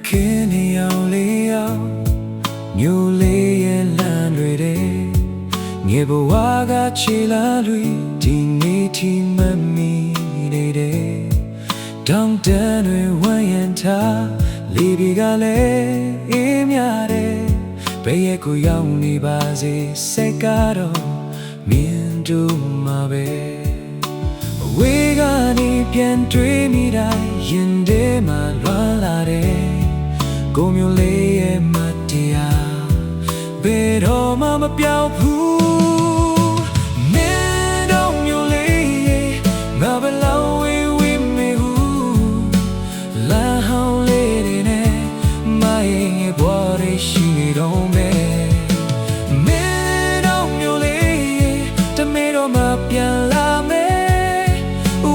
ခင်ရောက်လေရောက်မျိုးလေးရဲ့လမ်းတွေတဲ့ငယ်ဘဝကချီလာluiဒီနေ့ထိမမီနေတယ်တောင်းတန်းတွေဝမ်းရံထားလေးပြီးကလည်းအေးမြတယ်ဘယ်ရဲ့ကိုရောက်နေပါစေစိတ်ကတော့မြင်တူမှာပဲဝေးကနေပြန်တွေ့မိတိုင်းရင်ထဲမှာလွမ်းလာတယ်ကိုမျိုးလေးရဲ့မတရားဘယ်တော့မှမပြောင်းဘူးမင်းတို့မျိုးလေးရဲ့ငါဘယ်လောက်ဝေးဝေးမေဘူးလမ်းဟောင်းလေးတွေနဲ့မရဲ့ဘဝတွေရှိနေတော့မယ်မင်းတို့မျိုးလေးရဲ့တမေတော့မှပြန်လာမယ်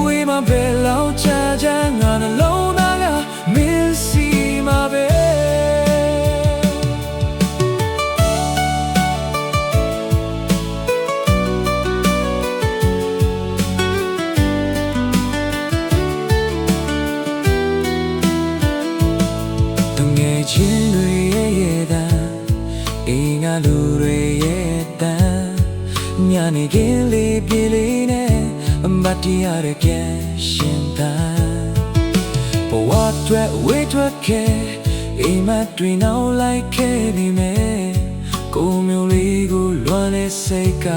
ဝေးမှဘယ်လောက်ချာချာငါနှလုံးသားကမင်းစီမှာပဲချင်းတွေရဲ့တန်အင်းငါလူတွေရဲ့တန်ညနေခင်းလေးပြေးလေးနဲ့အမတ်တရားရဲ့ပြန်ရှင်တန်ဘဝအတွက်ဝေးထွက်ခဲ့အိမ်မက်တွေနောက်လိုက်ခဲ့နေမယ်ကိုမျိုးလေးကိုလွမ်းတဲ့စိတ်က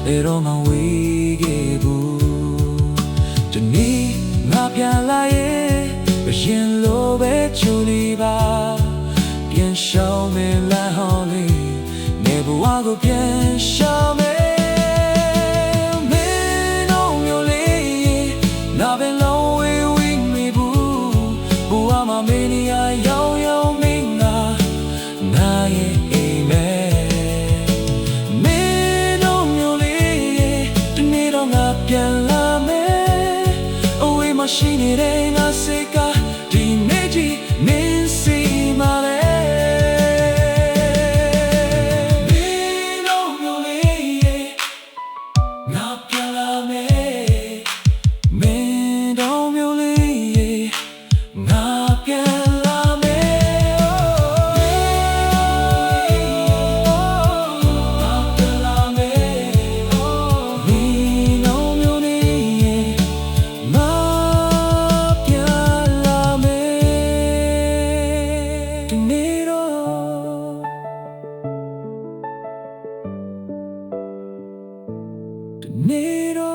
ဘယ်တော့မှဝေးခဲ့ဘူးဒီနေ့ငါပြန်လာရဲ့ရင်လိုပဲချူလီပါပြန်ရှောင်းမယ်လမ်းဟောင်းလေးနေဘဝကိုပြန်ရှောင်းမယ်မင်းတို့မျိုးလေးနာဘယ်လုံးဝေးဝေးမိဘူးဘဝမှာမင်းရရောက်ရောက်မင်းငါရဲ့အိမ်မဲမင်းတို့မျိုးလေးဒီနေ့တော့ငါပြန်လာမယ်အဝေးမှာရှိနေတဲ့ငါစိတ်ကနေ